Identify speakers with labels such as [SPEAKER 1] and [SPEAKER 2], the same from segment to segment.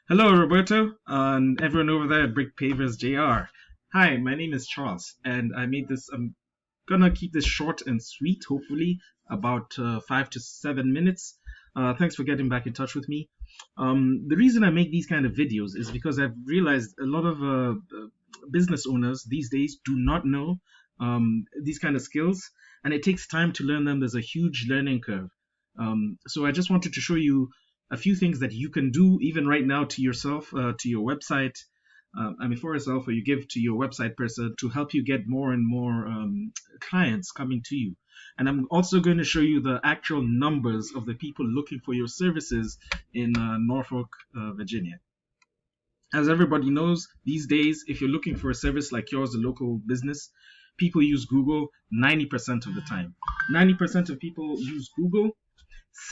[SPEAKER 1] Hello, Roberto, and everyone over there at Brick Pavers JR. Hi, my name is Charles, and I made this. I'm gonna keep this short and sweet, hopefully, about 5 to 7 minutes. Thanks for getting back in touch with me. The reason I make these kind of videos is because I've realized a lot of business owners these days do not know these kind of skills, and it takes time to learn them. There's a huge learning curve. So I just wanted to show you a few things that you can do even right now to yourself, to your website. For yourself, or you give to your website person to help you get more and more clients coming to you. And I'm also going to show you the actual numbers of the people looking for your services in Norfolk, Virginia. As everybody knows, these days, if you're looking for a service like yours, a local business, people use Google 90% of the time. 90% of people use Google.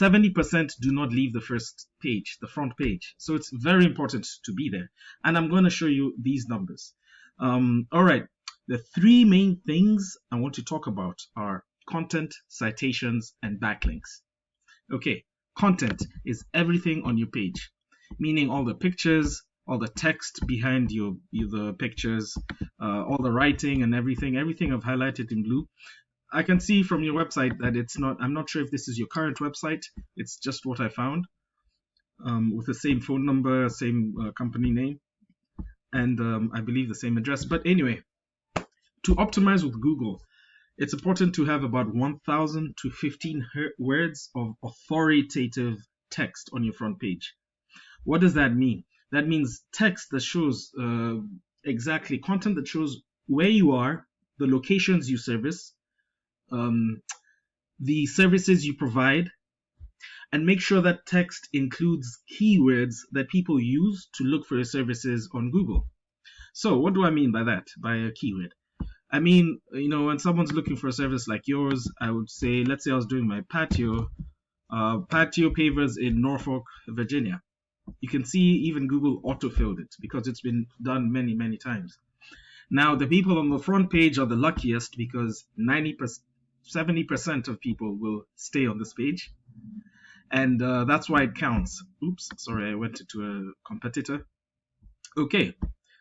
[SPEAKER 1] 70% do not leave the first page, the front page. So it's very important to be there. And I'm going to show you these numbers. All right. The three main things I want to talk about are content, citations, and backlinks. Okay. Content is everything on your page, meaning all the pictures, all the text behind the pictures, all the writing and everything I've highlighted in blue. I can see from your website that it's not, I'm not sure if this is your current website. It's just what I found, with the same phone number, same company name, and I believe the same address. But anyway, to optimize with Google, it's important to have about 1,000 to 15 words of authoritative text on your front page. What does that mean? That means text that shows exactly content that shows where you are, the locations you service, the services you provide, and make sure that text includes keywords that people use to look for your services on Google. So what do I mean by that, by a keyword? I mean, when someone's looking for a service like yours, I would say, let's say I was doing my patio pavers in Norfolk, Virginia. You can see even Google autofilled it because it's been done many, many times. Now, the people on the front page are the luckiest because 70% of people will stay on this page, and that's why it counts. Oops, sorry, I went into a competitor. Okay,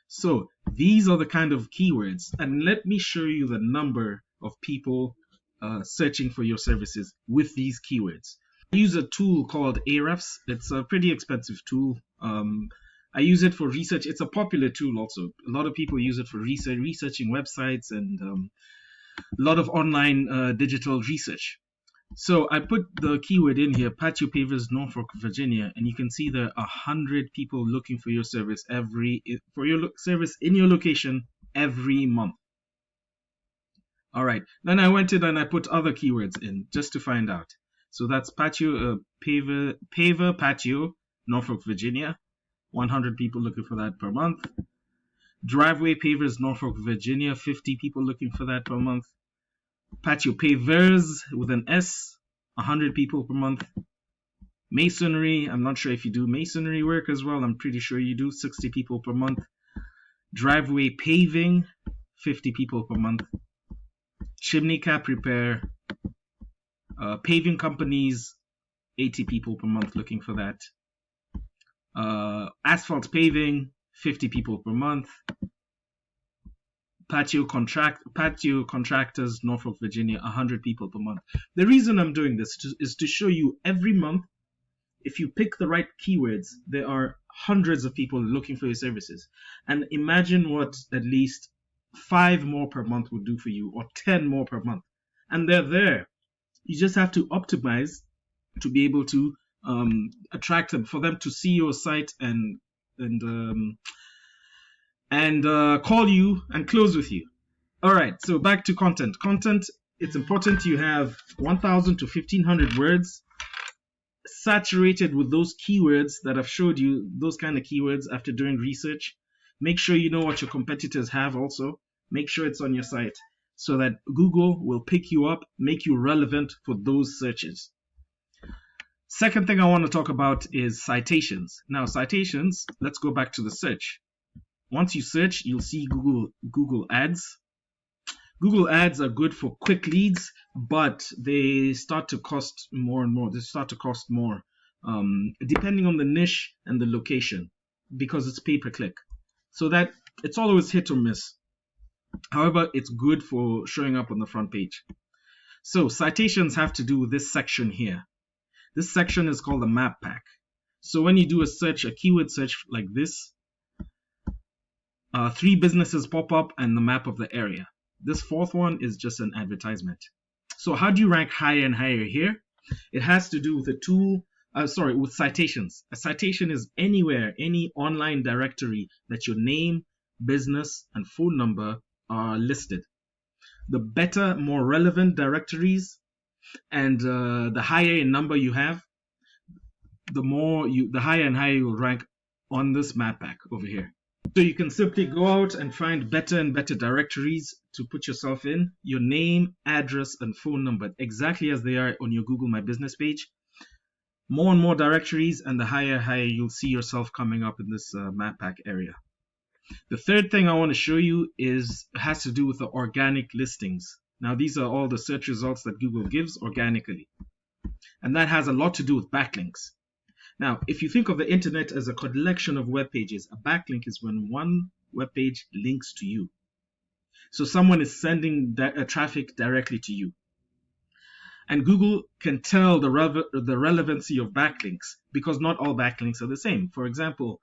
[SPEAKER 1] so these are the kind of keywords, and let me show you the number of people searching for your services with these keywords. I use a tool called Ahrefs. It's a pretty expensive tool. I use it for research. It's a popular tool also. A lot of people use it for researching websites and a lot of online digital research. So I put the keyword in here, patio pavers, Norfolk, Virginia, and you can see there are 100 people looking for your service service in your location every month. All right. Then I went in and I put other keywords in just to find out. So that's paver patio, Norfolk, Virginia. 100 people looking for that per month. Driveway pavers, Norfolk, Virginia. 50 people looking for that per month. Patio pavers with an S, 100 people per month. Masonry, I'm not sure if you do masonry work as well. I'm pretty sure you do, 60 people per month. Driveway paving, 50 people per month. Chimney cap repair, paving companies, 80 people per month looking for that. Asphalt paving, 50 people per month. Patio contractors, Norfolk, Virginia, 100 people per month. The reason I'm doing this is to show you every month, if you pick the right keywords, there are hundreds of people looking for your services. And imagine what at least 5 more per month would do for you, or 10 more per month. And they're there. You just have to optimize to be able to attract them, for them to see your site and call you and close with you. All right, so back to content. Content, it's important you have 1,000 to 1,500 words saturated with those keywords that I've showed you, those kind of keywords after doing research. Make sure you know what your competitors have also. Make sure it's on your site so that Google will pick you up, make you relevant for those searches. Second thing I want to talk about is citations. Now, citations, let's go back to the search. Once you search, you'll see Google Ads. Google Ads are good for quick leads, but they start to cost more and more. They start to cost more, depending on the niche and the location. because it's pay per click. So that it's always hit or miss. However, it's good for showing up on the front page. So citations have to do with this section here. This section is called the map pack. So when you do a search, a keyword search like this, 3 businesses pop up and the map of the area. This 4th one is just an advertisement. So how do you rank higher and higher here? It has to do with the tool, with citations. A citation is anywhere, any online directory that your name, business, and phone number are listed. The better, more relevant directories and the higher in number you have, the higher and higher you'll rank on this map pack over here. So you can simply go out and find better and better directories to put yourself in, your name, address, and phone number, exactly as they are on your Google My Business page. More and more directories, and the higher you'll see yourself coming up in this map pack area. The third thing I want to show you has to do with the organic listings. Now, these are all the search results that Google gives organically. And that has a lot to do with backlinks. Now, if you think of the internet as a collection of web pages, a backlink is when one web page links to you. So someone is sending traffic directly to you. And Google can tell the relevancy of backlinks because not all backlinks are the same. For example,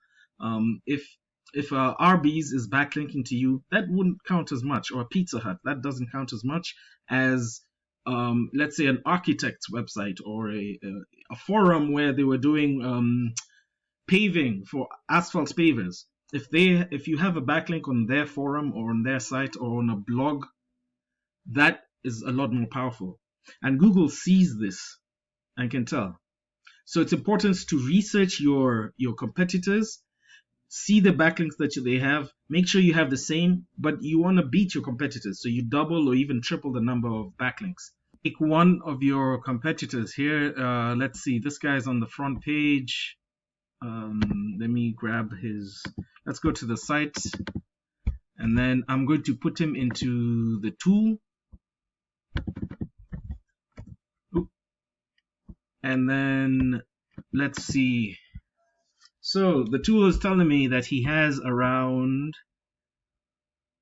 [SPEAKER 1] if Arby's is backlinking to you, that wouldn't count as much, or Pizza Hut, that doesn't count as much as let's say an architect's website or a forum where they were doing paving for asphalt pavers. If you have a backlink on their forum or on their site or on a blog, that is a lot more powerful. And Google sees this and can tell. So it's important to research your competitors, see the backlinks that they have, make sure you have the same, but you want to beat your competitors. So you double or even triple the number of backlinks. Pick one of your competitors here. Let's see, this guy's on the front page. Let me grab let's go to the site. And then I'm going to put him into the tool. And then let's see. So the tool is telling me that he has around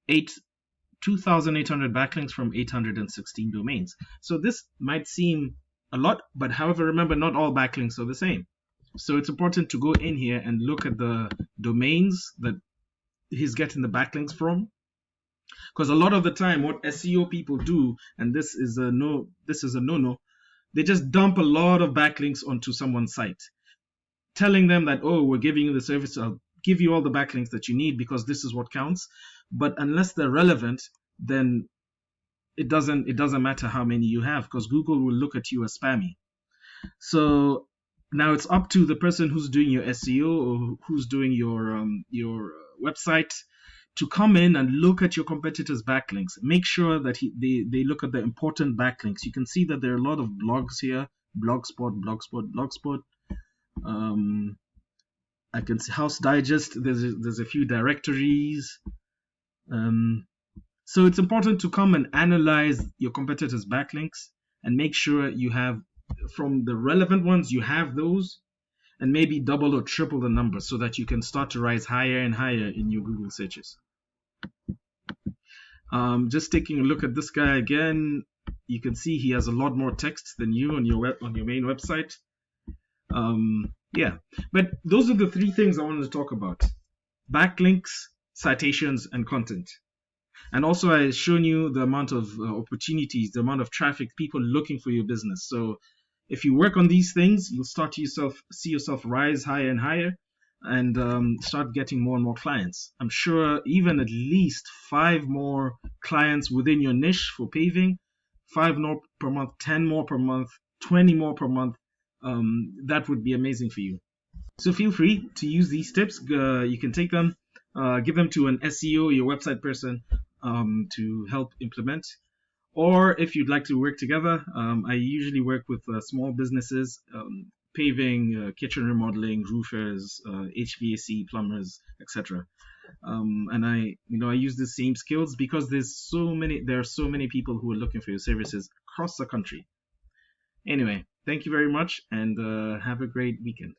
[SPEAKER 1] 2,800 backlinks from 816 domains. So this might seem a lot, but however, remember, not all backlinks are the same. So it's important to go in here and look at the domains that he's getting the backlinks from. Because a lot of the time, what SEO people do, and this is a no-no, they just dump a lot of backlinks onto someone's site, telling them that, oh, we're giving you the service, I'll give you all the backlinks that you need because this is what counts. But unless they're relevant, then it doesn't matter how many you have, because Google will look at you as spammy. So now it's up to the person who's doing your SEO or who's doing your website to come in and look at your competitors' backlinks. Make sure that they look at the important backlinks. You can see that there are a lot of blogs here, Blogspot. I can see House Digest. There's a few directories. So it's important to come and analyze your competitors' backlinks and make sure you have, from the relevant ones, you have those, and maybe double or triple the number so that you can start to rise higher and higher in your Google searches. Just taking a look at this guy again, you can see he has a lot more text than you on your main website. Yeah, but those are the 3 things I wanted to talk about: backlinks, citations, and content. And also I've shown you the amount of opportunities, the amount of traffic, people looking for your business. So if you work on these things, you'll start to see yourself rise higher and higher, and start getting more and more clients. I'm sure even at least 5 more clients within your niche for paving, 5 more per month, 10 more per month, 20 more per month. That would be amazing for you. So feel free to use these tips. You can take them, give them to an SEO, your website person, to help implement. Or if you'd like to work together, I usually work with small businesses, paving, kitchen remodeling, roofers, HVAC, plumbers, etc. And I use the same skills because there are so many people who are looking for your services across the country. Anyway, thank you very much, and have a great weekend.